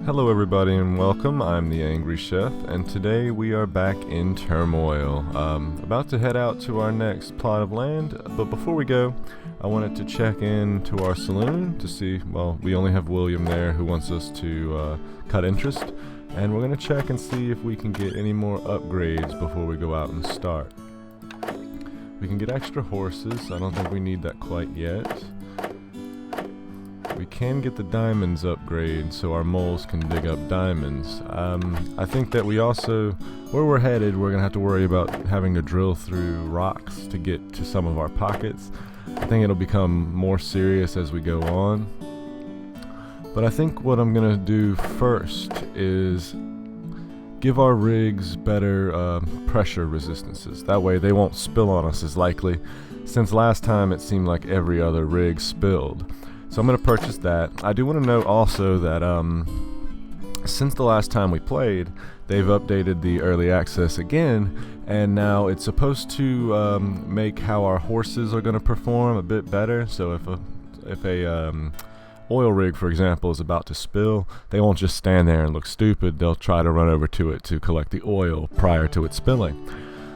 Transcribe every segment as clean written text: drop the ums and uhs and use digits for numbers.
Hello everybody and welcome. I'm the Angry Chef, and today we are back in Turmoil. About to head out to our next plot of land, but before we go, I wanted to check in to our saloon to see, well, we only have William there who wants us to cut interest, and we're going to check and see if we can get any more upgrades before we go out and start. We can get extra horses. I don't think we need that quite yet. We can get the diamonds upgrade so our moles can dig up diamonds. I think that we also, where we're headed, we're going to have to worry about having to drill through rocks to get to some of our pockets. I think it'll become more serious as we go on. But I think what I'm going to do first is give our rigs better pressure resistances. That way they won't spill on us as likely, since last time it seemed like every other rig spilled. So I'm going to purchase that. I do want to note also that since the last time we played, they've updated the early access again, and now it's supposed to make how our horses are going to perform a bit better. So if a oil rig, for example, is about to spill, they won't just stand there and look stupid. They'll try to run over to it to collect the oil prior to it spilling.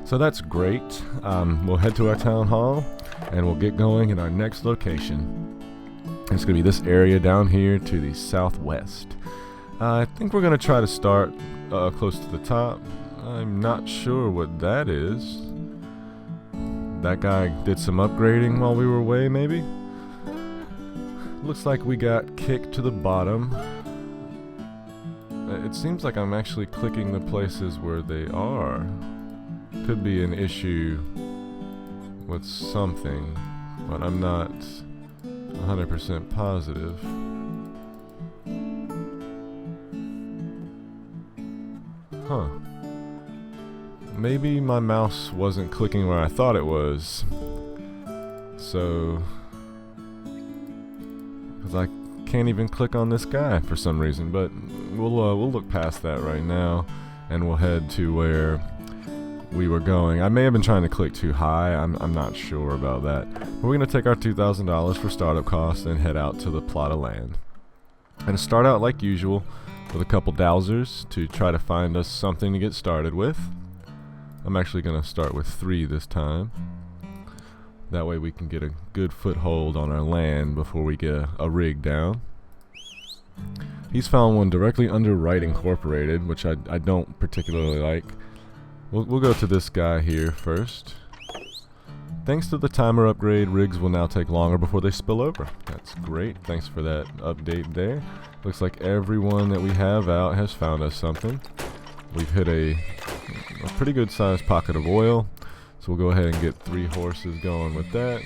So that's great. We'll head to our town hall, and we'll get going in our next location. It's going to be this area down here to the southwest. I think we're going to try to start close to the top. I'm not sure what that is. That guy did some upgrading while we were away, maybe? Looks like we got kicked to the bottom. It seems like I'm actually clicking the places where they are. Could be an issue with something, but I'm not 100% positive. Huh. Maybe my mouse wasn't clicking where I thought it was. So, because I can't even click on this guy for some reason, but we'll look past that right now, and we'll head to where we were going. I may have been trying to click too high. I'm not sure about that. But we're going to take our $2,000 for startup costs and head out to the plot of land. And start out like usual with a couple dowsers to try to find us something to get started with. I'm actually going to start with 3 this time. That way we can get a good foothold on our land before we get a rig down. He's found one directly under Right Incorporated, which I don't particularly like. We'll go to this guy here first. Thanks to the timer upgrade, rigs will now take longer before they spill over. That's great. Thanks for that update there. Looks like everyone that we have out has found us something. We've hit a pretty good sized pocket of oil. So we'll go ahead and get 3 horses going with that.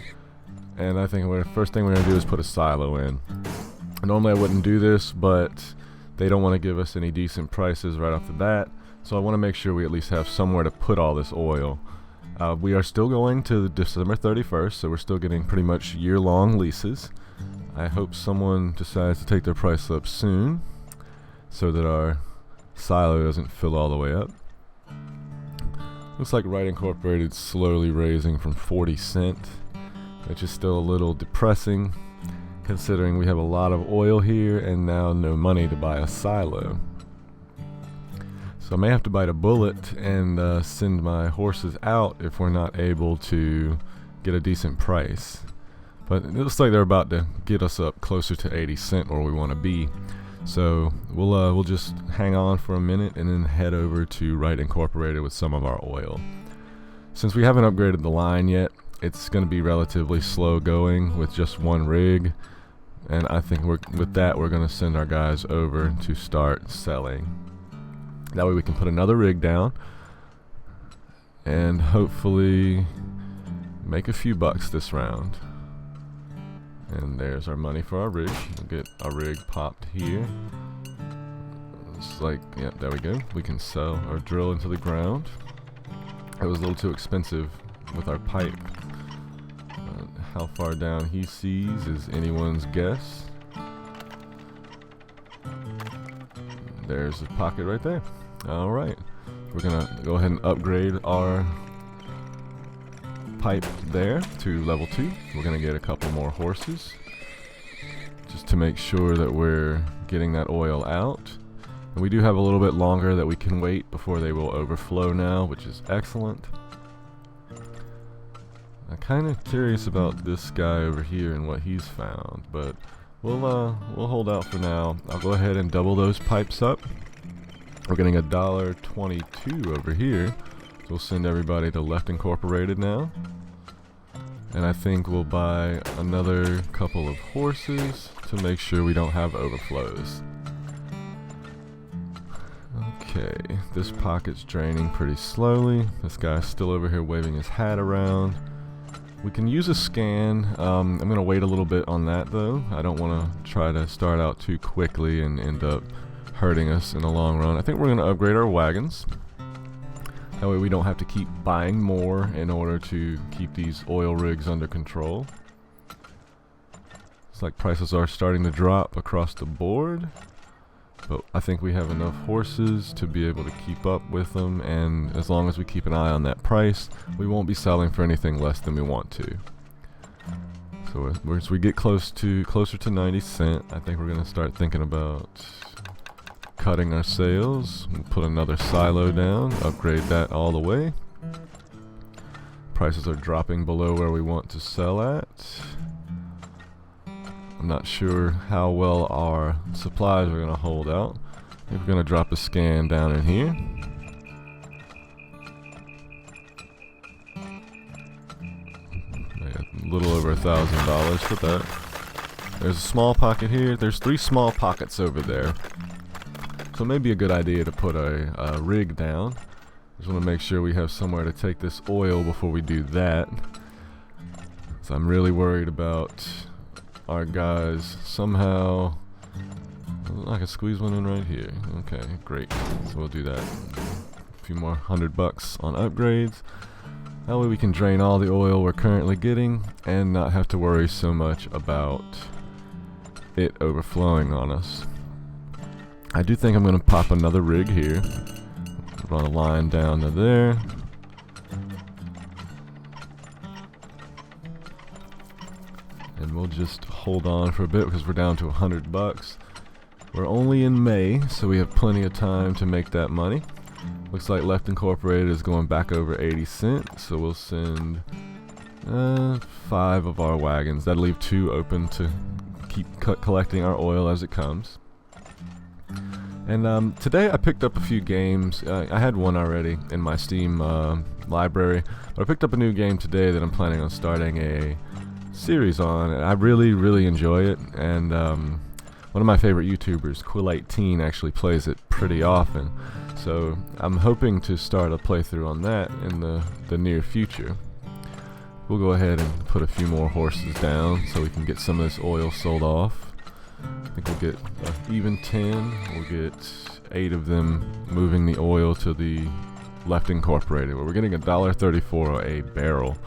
And I think the first thing we're going to do is put a silo in. Normally I wouldn't do this, but they don't want to give us any decent prices right off the bat. So I want to make sure we at least have somewhere to put all this oil. We are still going to December 31st, so we're still getting pretty much year-long leases. I hope someone decides to take their price up soon so that our silo doesn't fill all the way up. Looks like Right Incorporated slowly raising from 40 cents, which is still a little depressing considering we have a lot of oil here and now no money to buy a silo. So I may have to bite a bullet and send my horses out if we're not able to get a decent price. But it looks like they're about to get us up closer to 80 cents where we want to be. So we'll just hang on for a minute and then head over to Right Incorporated with some of our oil. Since we haven't upgraded the line yet, it's going to be relatively slow going with just one rig. And I think with that we're going to send our guys over to start selling. That way we can put another rig down and hopefully make a few bucks this round. And there's our money for our rig. We'll get our rig popped here. It's like, yep, there we go. We can sell or drill into the ground. It was a little too expensive with our pipe. How far down he sees is anyone's guess. There's a pocket right there. Alright, we're gonna go ahead and upgrade our pipe there to level 2. We're gonna get a couple more horses just to make sure that we're getting that oil out. And we do have a little bit longer that we can wait before they will overflow now, which is excellent. I'm kind of curious about this guy over here and what he's found, but we'll hold out for now. I'll go ahead and double those pipes up. We're getting $1.22 over here, so we'll send everybody to Left Incorporated now. And I think we'll buy another couple of horses to make sure we don't have overflows. Okay, this pocket's draining pretty slowly. This guy's still over here waving his hat around. We can use a scan. I'm going to wait a little bit on that though. I don't want to try to start out too quickly and end up hurting us in the long run. I think we're going to upgrade our wagons. That way we don't have to keep buying more in order to keep these oil rigs under control. It's like prices are starting to drop across the board. But I think we have enough horses to be able to keep up with them, and as long as we keep an eye on that price, we won't be selling for anything less than we want to. So as we get closer to 90 cents, I think we're going to start thinking about cutting our sails. We'll put another silo down, upgrade that all the way. Prices are dropping below where we want to sell at. I'm not sure how well our supplies are going to hold out. I think we're going to drop a scan down in here. A little over $1,000 for that. There's a small pocket here. There's 3 small pockets over there. So it may be a good idea to put a rig down. Just want to make sure we have somewhere to take this oil before we do that. So I'm really worried about our guys somehow. I can squeeze one in right here. Okay, great. So we'll do that. A few more $100 on upgrades. That way we can drain all the oil we're currently getting and not have to worry so much about it overflowing on us. I do think I'm going to pop another rig here. Run a line down to there. And we'll just hold on for a bit because we're down to $100. We're only in May, so we have plenty of time to make that money. Looks like Left Incorporated is going back over 80 cents, so we'll send 5 of our wagons. That'll leave 2 open to keep collecting our oil as it comes. And today I picked up a few games. I had one already in my Steam library, but I picked up a new game today that I'm planning on starting a series on, and I really enjoy it. And one of my favorite YouTubers, Quill18, actually plays it pretty often, so I'm hoping to start a playthrough on that in the near future. We'll go ahead and put a few more horses down so we can get some of this oil sold off. I think we'll get even 10. We'll get 8 of them moving the oil to the Left Incorporated, where we're getting $1.34 a barrel.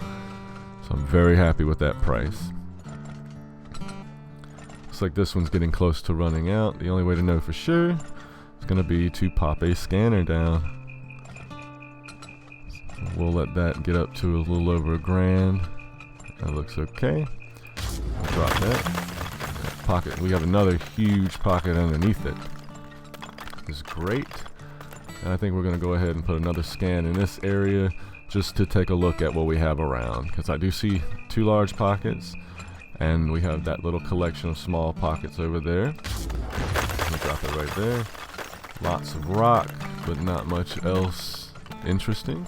So I'm very happy with that price. Looks like this one's getting close to running out. The only way to know for sure is going to be to pop a scanner down. So we'll let that get up to a little over $1,000. That looks okay. We'll drop that. Pocket. We have another huge pocket underneath it. This is great. And I think we're going to go ahead and put another scan in this area just to take a look at what we have around, because I do see 2 large pockets and we have that little collection of small pockets over there. We'll drop it right there. Lots of rock, but not much else interesting.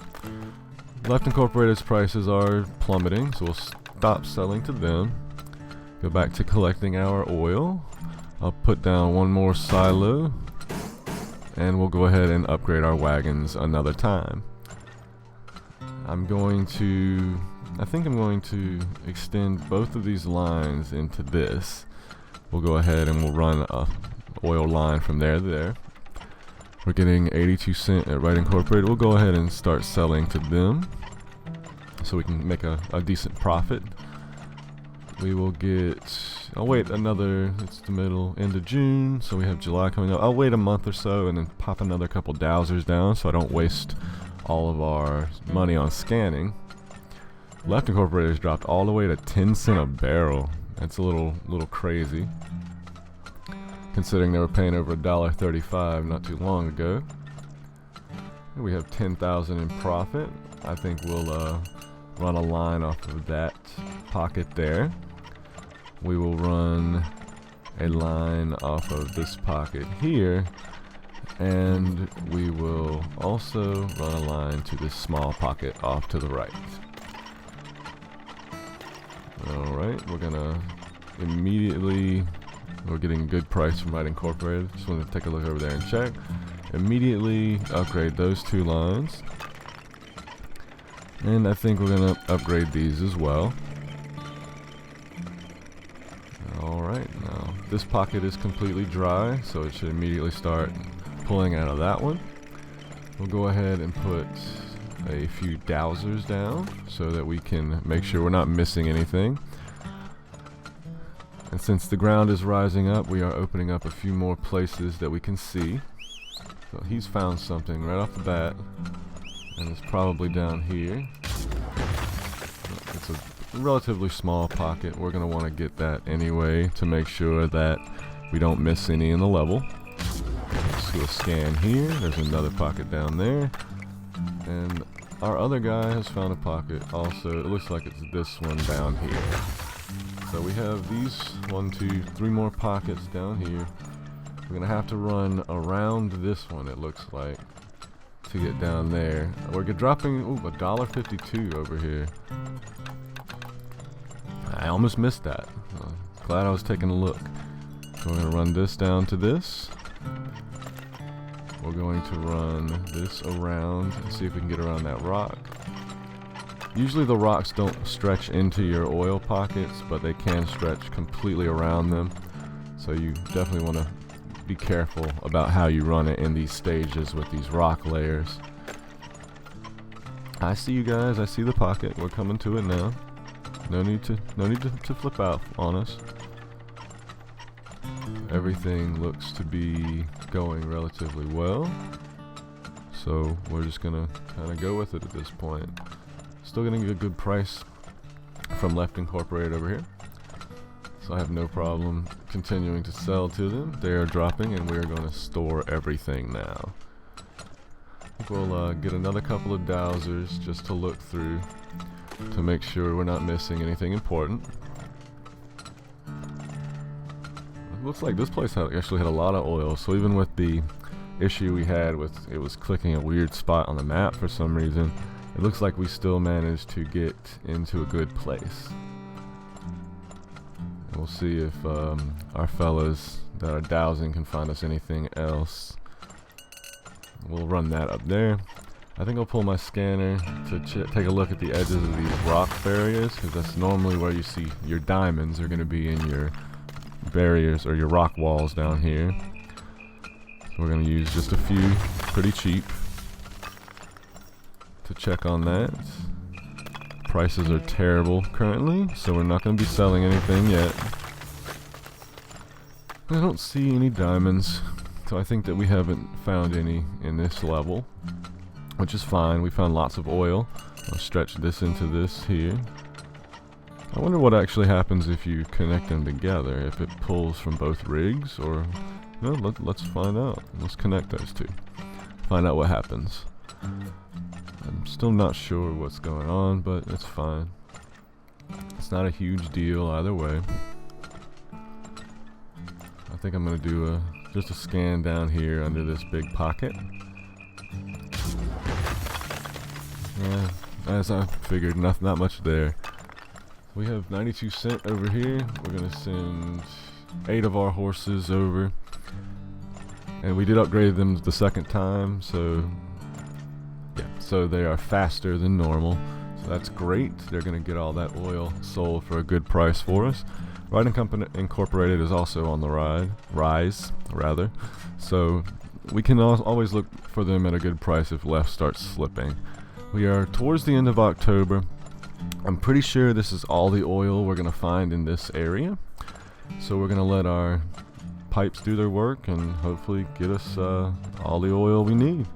Left Incorporated's prices are plummeting, so we'll stop selling to them. Go back to collecting our oil. I'll put down one more silo, and we'll go ahead and upgrade our wagons another time. I think I'm going to extend both of these lines into this. We'll go ahead and we'll run a oil line from there to there. We're getting 82 cents at Right Incorporated. We'll go ahead and start selling to them so we can make a decent profit. We will get, I'll wait another, it's the end of June, so we have July coming up. I'll wait a month or so and then pop another couple dowsers down so I don't waste all of our money on scanning. Left Incorporated has dropped all the way to 10 cents a barrel. That's a little crazy. considering they were paying over $1.35 not too long ago. And we have 10,000 in profit. I think we'll run a line off of that pocket there. We will run a line off of this pocket here, and we will also run a line to this small pocket off to the right. Alright, we're gonna immediately, we're getting a good price from Ride Incorporated. Just want to take a look over there and check. Immediately upgrade those two lines. And I think we're gonna upgrade these as well. Alright, now this pocket is completely dry, so it should immediately start pulling out of that one. We'll go ahead and put a few dowsers down so that we can make sure we're not missing anything. And since the ground is rising up, we are opening up a few more places that we can see. So he's found something right off the bat, and it's probably down here. It's a relatively small pocket. We're going to want to get that anyway to make sure that we don't miss any in the level. Let's do a scan here. There's another pocket down there. And our other guy has found a pocket also. It looks like it's this one down here. So we have these 1, 2, 3 more pockets down here. We're going to have to run around this one, it looks like, to get down there. We're dropping $1.52 over here. I almost missed that. Glad I was taking a look. So we're going to run this down to this. We're going to run this around and see if we can get around that rock. Usually the rocks don't stretch into your oil pockets, but they can stretch completely around them. So you definitely want to be careful about how you run it in these stages with these rock layers. I see you guys. I see the pocket. We're coming to it now. No need to flip out on us. Everything looks to be going relatively well, so we're just gonna kind of go with it at this point. Still getting a good price from Left Incorporated over here, so I have no problem continuing to sell to them. They are dropping, and we are going to store everything now. I think we'll get another couple of dowsers just to look through to make sure we're not missing anything important. It looks like this place actually had a lot of oil, so even with the issue we had with it was clicking a weird spot on the map for some reason, it looks like we still managed to get into a good place. And we'll see if our fellas that are dowsing can find us anything else. We'll run that up there. I think I'll pull my scanner to take a look at the edges of these rock barriers, because that's normally where you see your diamonds are going to be, in your barriers or your rock walls down here. So we're going to use just a few, pretty cheap, to check on that. Prices are terrible currently, so we're not going to be selling anything yet. I don't see any diamonds, so I think that we haven't found any in this level, which is fine. We found lots of oil. I'll stretch this into this here. I wonder what actually happens if you connect them together, if it pulls from both rigs, or no, let's find out. Let's connect those two, find out what happens. I'm still not sure what's going on, but it's fine. It's not a huge deal either way. I think I'm gonna do just a scan down here under this big pocket. Yeah, as I figured, not much there. We have 92 cents over here. We're gonna send 8 of our horses over, and we did upgrade them the second time, so yeah, so they are faster than normal. So that's great. They're gonna get all that oil sold for a good price for us. Ride Incorporated is also on the rise, so we can always look for them at a good price if left starts slipping. We are towards the end of October. I'm pretty sure this is all the oil we're going to find in this area, so we're going to let our pipes do their work and hopefully get us all the oil we need.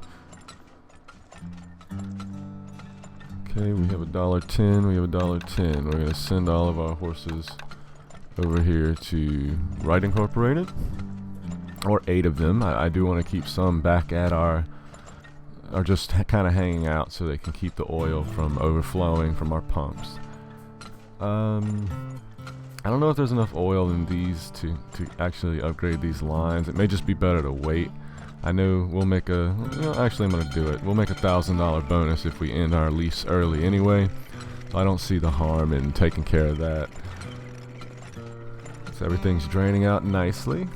Okay, we have $1.10, we have $1.10. We're going to send all of our horses over here to Ride Incorporated. or 8 of them. I do want to keep some back at our, or just kind of hanging out so they can keep the oil from overflowing from our pumps. I don't know if there's enough oil in these to actually upgrade these lines. It may just be better to wait. I know we'll make actually I'm going to do it. We'll make $1,000 bonus if we end our lease early anyway. So I don't see the harm in taking care of that. So everything's draining out nicely.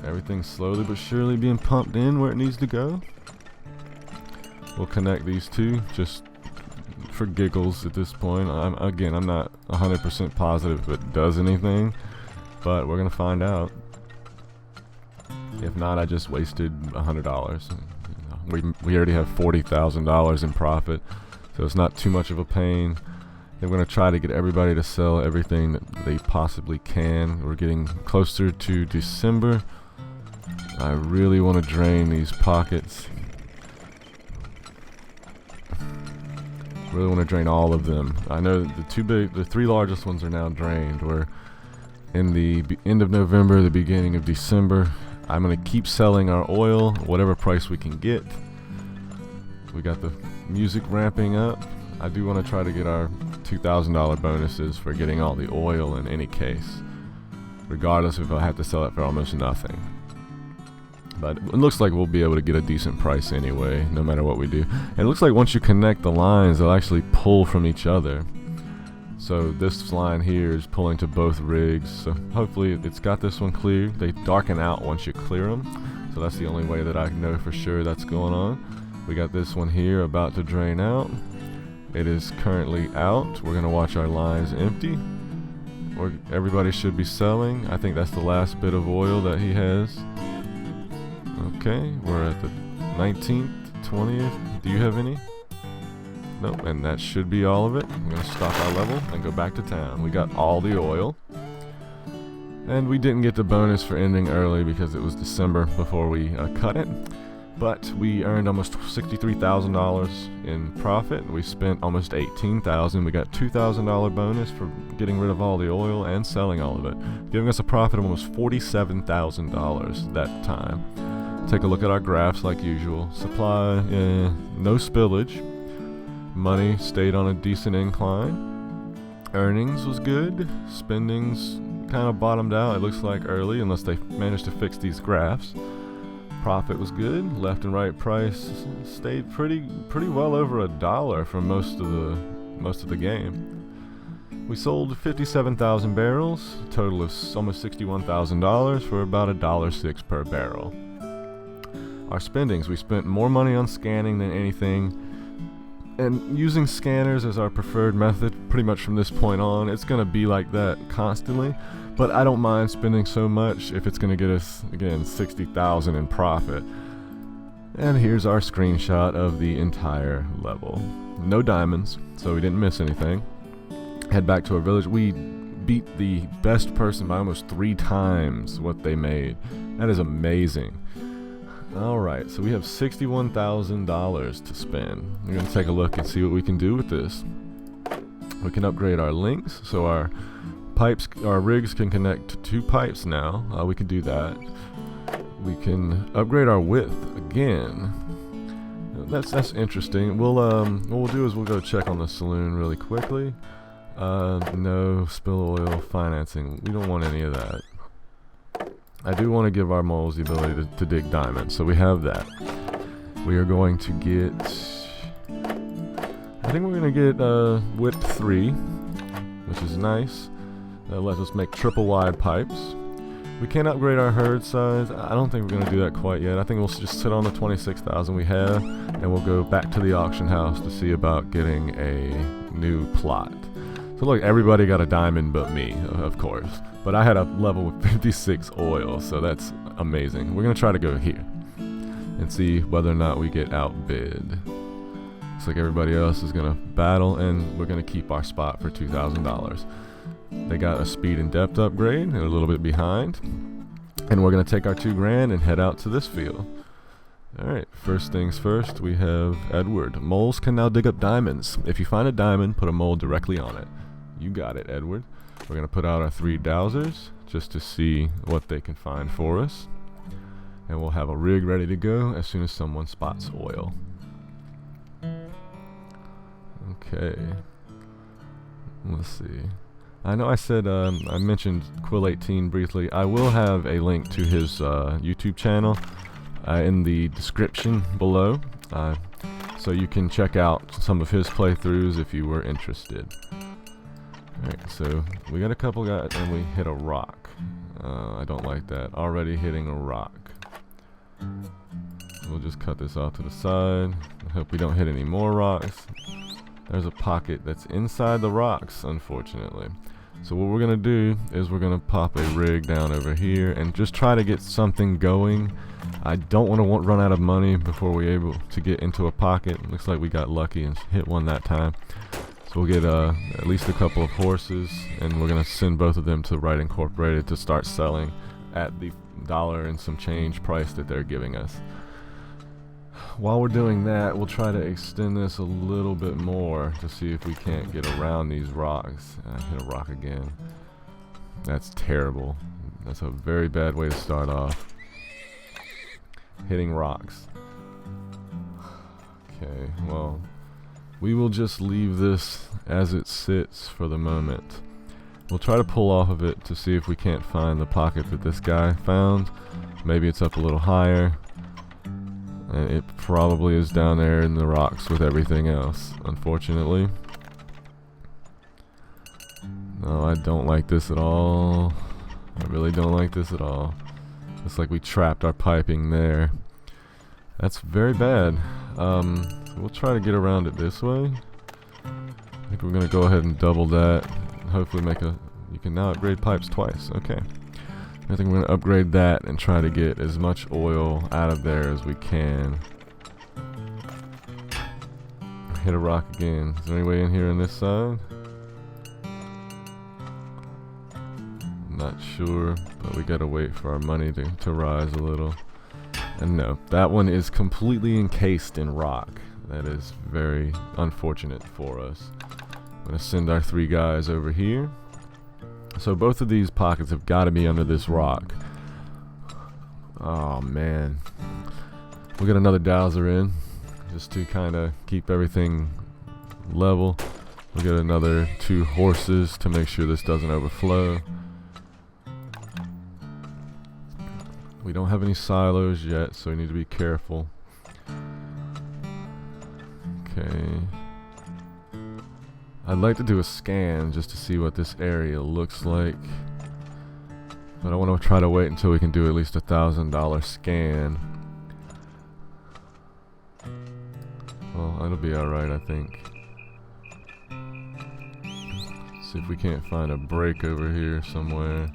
Everything's slowly but surely being pumped in where it needs to go. We'll connect these two just for giggles at this point. I'm not 100% positive if it does anything, but we're gonna find out. If not, I just wasted $100. We already have $40,000 in profit, so it's not too much of a pain. We're gonna try to get everybody to sell everything that they possibly can. We're getting closer to December. I really want to drain these pockets. Really want to drain all of them. I know the 3 largest ones are now drained. We're in the end of November, the beginning of December. I'm going to keep selling our oil, whatever price we can get. We got the music ramping up. I do want to try to get our $2,000 bonuses for getting all the oil in any case, regardless if I have to sell it for almost nothing. But it looks like we'll be able to get a decent price anyway, no matter what we do. And it looks like once you connect the lines, they'll actually pull from each other. So this line here is pulling to both rigs. So hopefully it's got this one clear. They darken out once you clear them. So that's the only way that I know for sure that's going on. We got this one here about to drain out. It is currently out. We're going to watch our lines empty. Everybody should be selling. I think that's the last bit of oil that he has. Okay, we're at the 19th, 20th. Do you have any? Nope, and that should be all of it. I'm going to stop our level and go back to town. We got all the oil. And we didn't get the bonus for ending early because it was December before we cut it. But we earned almost $63,000 in profit. We spent almost $18,000. We got $2,000 bonus for getting rid of all the oil and selling all of it, giving us a profit of almost $47,000 that time. Take a look at our graphs like usual. Supply, no spillage. Money stayed on a decent incline. Earnings was good. Spendings kind of bottomed out, it looks like, early, unless they managed to fix these graphs. Profit was good. Left and right price stayed pretty well over $1 for most of the game. We sold 57,000 barrels, a total of almost $61,000 for about $1.06 per barrel. Our spendings, we spent more money on scanning than anything, and using scanners as our preferred method pretty much from this point on. It's going to be like that constantly, but I don't mind spending so much if it's going to get us, again, $60,000 in profit. And here's our screenshot of the entire level. No diamonds, so we didn't miss anything. Head back to our village. We beat the best person by almost 3 times what they made. That is amazing. Alright, so we have $61,000 to spend. We're going to take a look and see what we can do with this. We can upgrade our links, so our rigs can connect to 2 pipes now. We can do that. We can upgrade our width again. That's interesting. What we'll do is we'll go check on the saloon really quickly. No spill oil financing. We don't want any of that. I do want to give our moles the ability to dig diamonds, so we have that. We are going to get, I think we're going to get width 3, which is nice. That lets us make triple wide pipes. We can upgrade our herd size. I don't think we're going to do that quite yet. I think we'll just sit on the 26,000 we have, and we'll go back to the auction house to see about getting a new plot. So look, everybody got a diamond but me, of course. But I had a level with 56 oil, so that's amazing. We're going to try to go here and see whether or not we get outbid. Looks like everybody else is going to battle, and we're going to keep our spot for $2,000. They got a speed and depth upgrade. They're a little bit behind. And we're going to take our $2,000 and head out to this field. Alright, first things first, we have Edward. Moles can now dig up diamonds. If you find a diamond, put a mole directly on it. You got it, Edward. We're going to put out our 3 dowsers. just to see what they can find for us. And we'll have a rig ready to go as soon as someone spots oil. Okay. Let's see. I know I said I mentioned Quill18 briefly. I will have a link to his YouTube channel in the description below, so you can check out some of his playthroughs if you were interested. Alright, so we got a couple guys and we hit a rock. I don't like that. Already hitting a rock. We'll just cut this off to the side. I hope we don't hit any more rocks. There's a pocket that's inside the rocks, unfortunately. So what we're going to do is we're going to pop a rig down over here and just try to get something going. I don't want to run out of money before we're able to get into a pocket. Looks like we got lucky and hit one that time. So we'll get at least a couple of horses, and we're going to send both of them to Right Incorporated to start selling at the $1 and some change price that they're giving us. While we're doing that, we'll try to extend this a little bit more to see if we can't get around these rocks. I hit a rock again. That's terrible. That's a very bad way to start off. Hitting rocks. Okay, well, we will just leave this as it sits for the moment. We'll try to pull off of it to see if we can't find the pocket that this guy found. Maybe it's up a little higher. And it probably is down there in the rocks with everything else, unfortunately. No, I don't like this at all. I really don't like this at all. Looks like we trapped our piping there. That's very bad. We'll try to get around it this way. I think we're going to go ahead and double that. Hopefully make a... You can now upgrade pipes twice. Okay. I think we're going to upgrade that and try to get as much oil out of there as we can. Hit a rock again. Is there any way in here on this side? Not sure, but we gotta wait for our money to rise a little. And no, that one is completely encased in rock. That is very unfortunate for us. I'm gonna send our 3 guys over here. So both of these pockets have got to be under this rock. Oh man. We'll get another dowser in just to kind of keep everything level. We'll get another 2 horses to make sure this doesn't overflow. We don't have any silos yet, so we need to be careful. Okay. I'd like to do a scan just to see what this area looks like, but I want to try to wait until we can do at least $1,000 scan. Well, that'll be alright, I think. See if we can't find a break over here somewhere.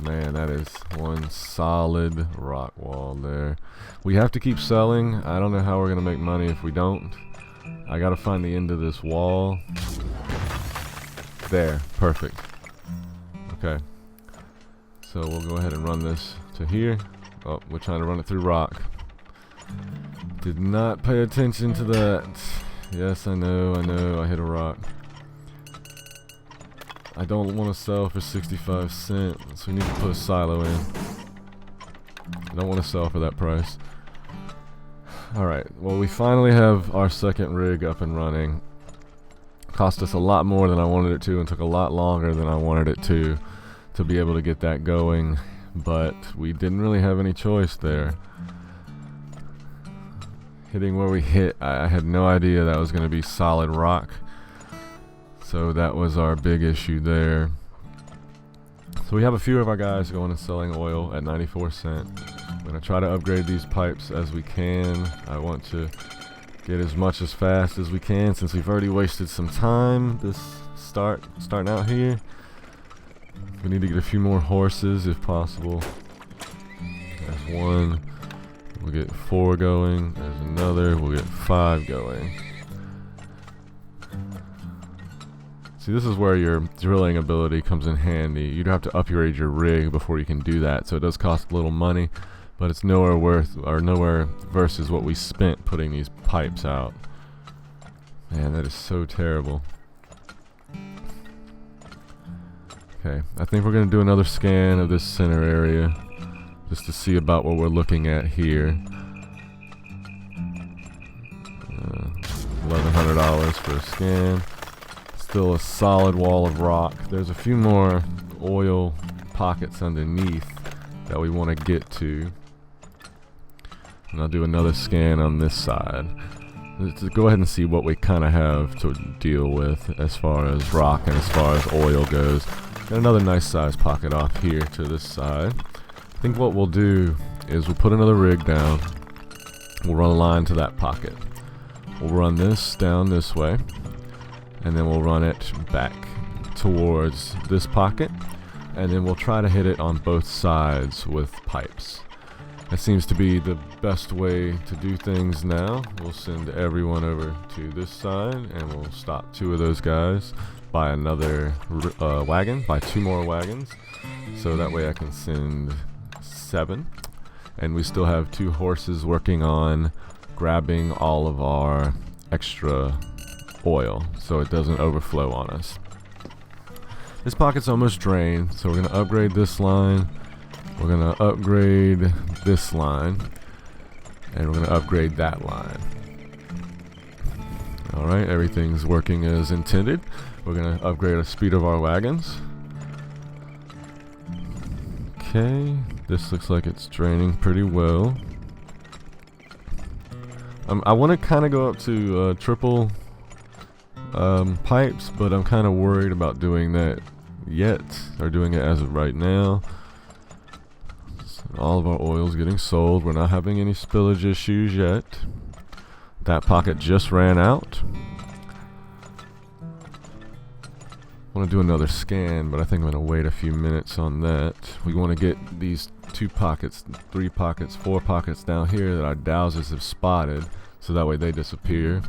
Man, that is one solid rock wall there. We have to keep selling. I don't know how we're gonna make money if we don't. I gotta find the end of this wall. There, perfect. Okay. So we'll go ahead and run this to here. Oh, we're trying to run it through rock. Did not pay attention to that. Yes, I know, I hit a rock. I don't want to sell for 65 cents, so we need to put a silo in. I don't want to sell for that price. Alright, well we finally have our second rig up and running. Cost us a lot more than I wanted it to and took a lot longer than I wanted it to be able to get that going, but we didn't really have any choice there. Hitting where we hit, I had no idea that was going to be solid rock. So that was our big issue there. So we have a few of our guys going and selling oil at 94 cents. I'm going to try to upgrade these pipes as we can. I want to get as much as fast as we can since we've already wasted some time this starting out here. We need to get a few more horses if possible. There's one. We'll get 4 going. There's another. We'll get 5 going. See, this is where your drilling ability comes in handy. You'd have to upgrade your rig before you can do that, so it does cost a little money, but it's nowhere versus what we spent putting these pipes out. Man, that is so terrible. Okay, I think we're going to do another scan of this center area just to see about what we're looking at here. $1,100 for a scan. Still a solid wall of rock. There's a few more oil pockets underneath that we want to get to. And I'll do another scan on this side. Let's go ahead and see what we kind of have to deal with as far as rock and as far as oil goes. Got another nice sized pocket off here to this side. I think what we'll do is we'll put another rig down. We'll run a line to that pocket. We'll run this down this way, and then we'll run it back towards this pocket, and then we'll try to hit it on both sides with pipes. That seems to be the best way to do things now. We'll send everyone over to this side, and we'll stop 2 of those guys by another wagon, by 2 more wagons, so that way I can send 7. And we still have 2 horses working on grabbing all of our extra oil so it doesn't overflow on us. This pocket's almost drained, so we're going to upgrade this line. We're going to upgrade this line, and we're going to upgrade that line. Alright, everything's working as intended. We're going to upgrade the speed of our wagons. Okay, this looks like it's draining pretty well. I want to kind of go up to triple pipes, but I'm kind of worried about doing that yet, or doing it as of right now. So all of our oil's getting sold. We're not having any spillage issues yet. That pocket just ran out. I want to do another scan, but I think I'm going to wait a few minutes on that. We want to get these 2 pockets, 3 pockets, 4 pockets down here that our dowsers have spotted, so that way they disappear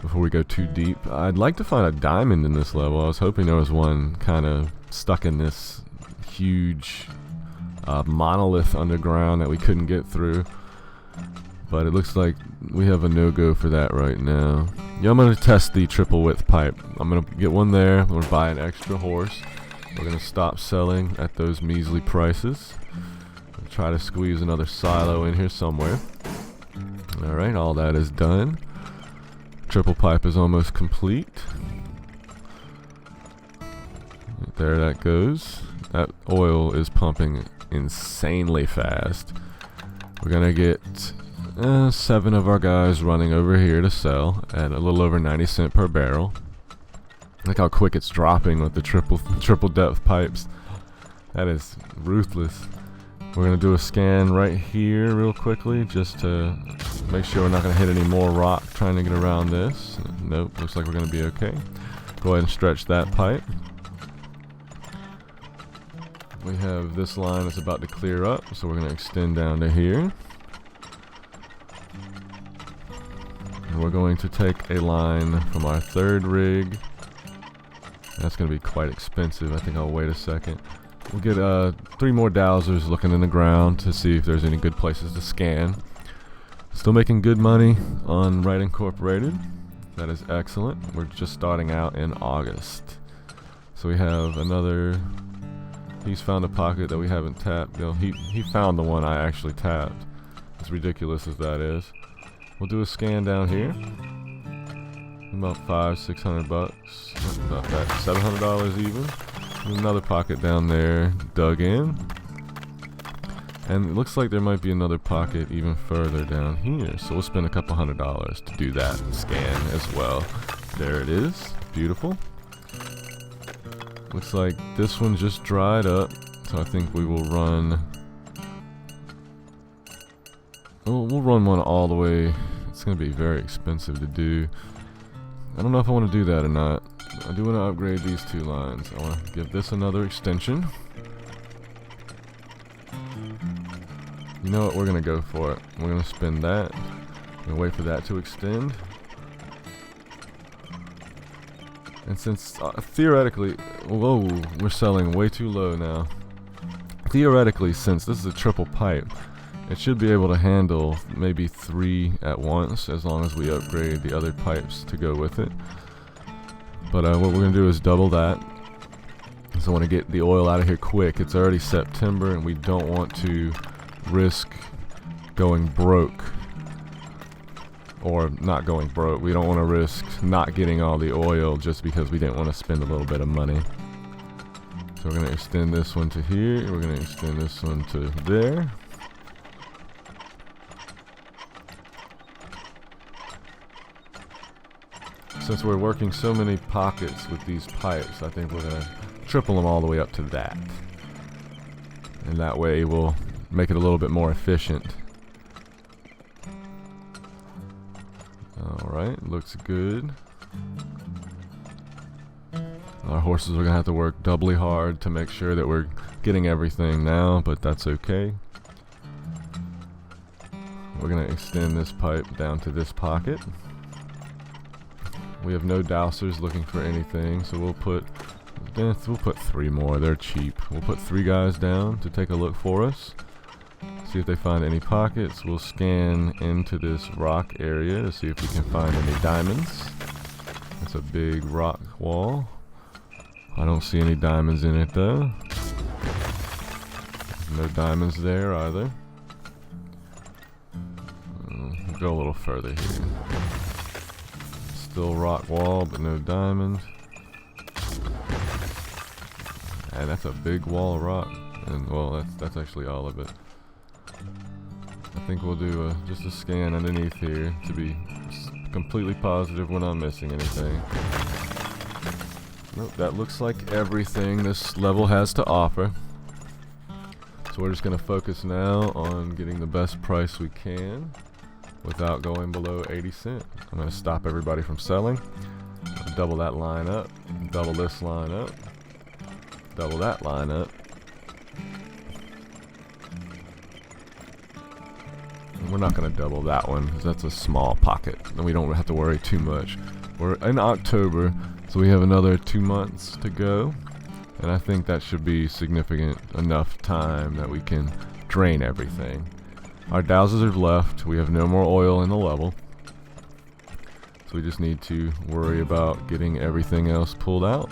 before we go too deep. I'd like to find a diamond in this level. I was hoping there was one kind of stuck in this huge monolith underground that we couldn't get through, but it looks like we have a no-go for that right now. Yeah, I'm going to test the triple width pipe. I'm going to get one there. I'm going to buy an extra horse. We're going to stop selling at those measly prices. We'll try to squeeze another silo in here somewhere. Alright, all that is done. Triple pipe is almost complete. There that goes. That oil is pumping insanely fast. We're going to get 7 of our guys running over here to sell at a little over 90 cents per barrel. Look how quick it's dropping with the triple depth pipes. That is ruthless. We're going to do a scan right here real quickly just to make sure we're not going to hit any more rock trying to get around this. Nope, looks like we're going to be okay. Go ahead and stretch that pipe. We have this line that's about to clear up, so we're going to extend down to here. And we're going to take a line from our 3rd rig. That's going to be quite expensive. I think I'll wait a second. We'll get 3 more dowsers looking in the ground to see if there's any good places to scan. Still making good money on Right Incorporated. That is excellent. We're just starting out in August. So we have another... He's found a pocket that we haven't tapped. You know, he found the one I actually tapped. As ridiculous as that is. We'll do a scan down here. About $500-600 bucks. About that, $700 even. Another pocket down there dug in, and it looks like there might be another pocket even further down here, so we'll spend a couple $100 to do that scan as well. There it is, beautiful. Looks like this one just dried up, so I think we will run we'll run one all the way. It's gonna be very expensive to do. I don't know if I want to do that or not. I do want to upgrade these 2 lines. I want to give this another extension. You know what? We're going to go for it. We're going to spin that. We're going to wait for that to extend. And since theoretically... Whoa, we're selling way too low now. Theoretically, since this is a triple pipe, it should be able to handle maybe 3 at once as long as we upgrade the other pipes to go with it. But what we're going to do is double that. So I want to get the oil out of here quick. It's already September and we don't want to risk going broke. Or not going broke. We don't want to risk not getting all the oil just because we didn't want to spend a little bit of money. So we're going to extend this one to here. We're going to extend this one to there. Since we're working so many pockets with these pipes, I think we're going to triple them all the way up to that. And that way we'll make it a little bit more efficient. Alright, looks good. Our horses are going to have to work doubly hard to make sure that we're getting everything now, but that's okay. We're going to extend this pipe down to this pocket. We have no dowsers looking for anything, so we'll put 3 more. They're cheap. We'll put 3 guys down to take a look for us. See if they find any pockets. We'll scan into this rock area to see if we can find any diamonds. That's a big rock wall. I don't see any diamonds in it though. No diamonds there either. We'll go a little further here. Still rock wall, but no diamond. And that's a big wall of rock. And well, that's actually all of it. I think we'll do just a scan underneath here to be completely positive we're not missing anything. Nope, that looks like everything this level has to offer. So we're just going to focus now on getting the best price we can without going below 80 cents. I'm going to stop everybody from selling. Double that line up. Double this line up. Double that line up. We're not going to double that one because that's a small pocket and we don't have to worry too much. We're in October, so we have another 2 months to go, and I think that should be significant enough time that we can drain everything. Our dowsers are left. We have no more oil in the level, so we just need to worry about getting everything else pulled out.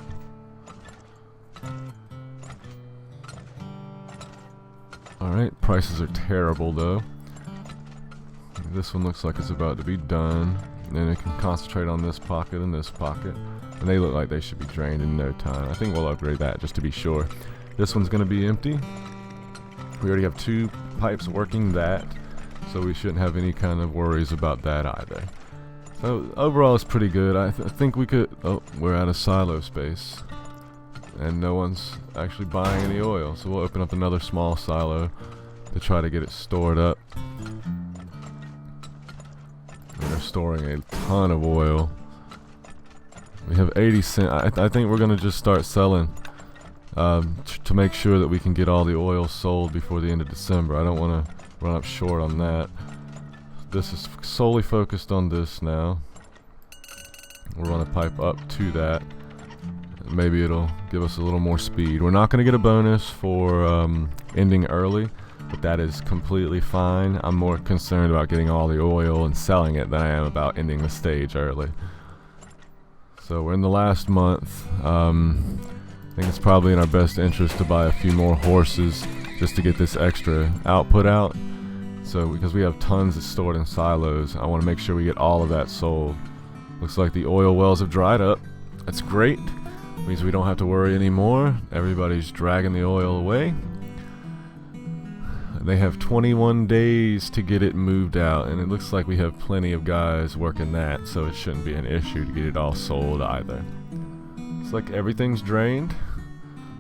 Alright, prices are terrible though. This one looks like it's about to be done. And it can concentrate on this pocket and this pocket. And they look like they should be drained in no time. I think we'll upgrade that just to be sure. This one's going to be empty. We already have 2 pipes working that. So we shouldn't have any kind of worries about that either. So overall it's pretty good. I think we could... Oh, we're out of silo space. And no one's actually buying any oil. So we'll open up another small silo to try to get it stored up. They're storing a ton of oil. We have 80 cents. I think we're going to just start selling to make sure that we can get all the oil sold before the end of December. I don't want to run up short on that. This is solely focused on this now. We'll run a pipe up to that. Maybe it'll give us a little more speed. We're not going to get a bonus for ending early, but that is completely fine. I'm more concerned about getting all the oil and selling it than I am about ending the stage early. So we're in the last month. I think it's probably in our best interest to buy a few more horses just to get this extra output out. So because we have tons that's stored in silos, I want to make sure we get all of that sold. Looks like the oil wells have dried up. That's great. Means we don't have to worry anymore. Everybody's dragging the oil away. They have 21 days to get it moved out, and it looks like we have plenty of guys working that, so it shouldn't be an issue to get it all sold either. It's like everything's drained.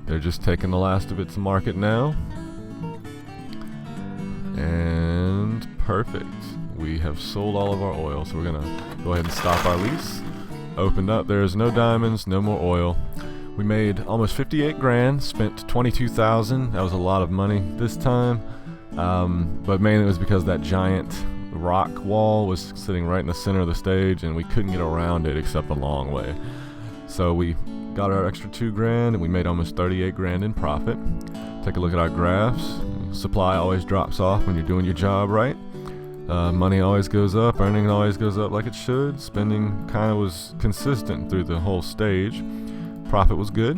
They're just taking the last of it to market now. And perfect. We have sold all of our oil, so we're gonna go ahead and stop our lease. Opened up. There's no diamonds, no more oil. We made almost 58 grand, spent 22,000. That was a lot of money this time. But mainly it was because that giant rock wall was sitting right in the center of the stage and we couldn't get around it except a long way. So we got our extra 2 grand and we made almost 38 grand in profit. Take a look at our graphs. Supply always drops off when you're doing your job right. Money always goes up, earning always goes up like it should. Spending kind of was consistent through the whole stage. Profit was good.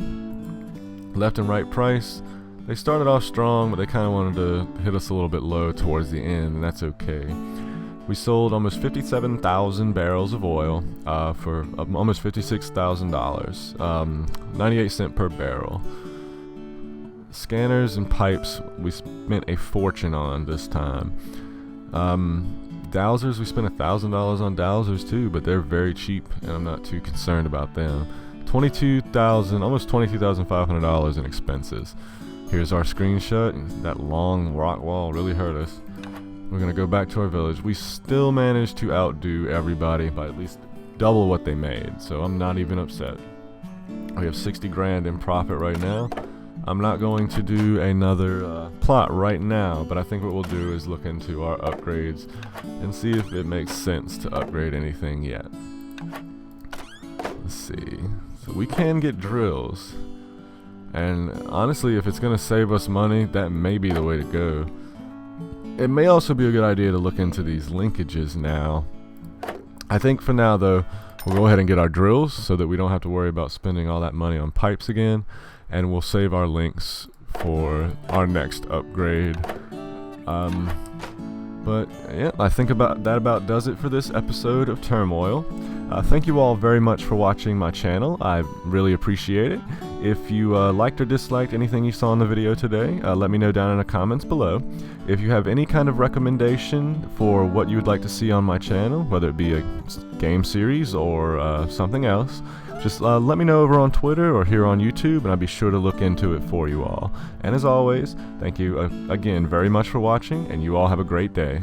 left and right price. They started off strong, but they kind of wanted to hit us a little bit low towards the end, and that's okay. We sold almost 57,000 barrels of oil for almost $56,000, 98 cents per barrel. Scanners and pipes we spent a fortune on this time. Dowsers, we spent $1,000 on dowsers too, but they're very cheap, and I'm not too concerned about them. Almost $22,500 in expenses. Here's our screenshot. That long rock wall really hurt us. We're gonna go back to our village. We still managed to outdo everybody by at least double what they made, so I'm not even upset. We have 60 grand in profit right now. I'm not going to do another plot right now, but I think what we'll do is look into our upgrades and see if it makes sense to upgrade anything yet. Let's see. So we can get drills, and honestly, if it's gonna save us money, that may be the way to go. It may also be a good idea to look into these linkages now. I think for now though, we'll go ahead and get our drills so that we don't have to worry about spending all that money on pipes again, and we'll save our links for our next upgrade. But yeah, I think that about does it for this episode of Turmoil. Thank you all very much for watching my channel. I really appreciate it. If you liked or disliked anything you saw in the video today, let me know down in the comments below. If you have any kind of recommendation for what you would like to see on my channel, whether it be a game series or something else, just let me know over on Twitter or here on YouTube, and I'll be sure to look into it for you all. And as always, thank you again very much for watching, and you all have a great day.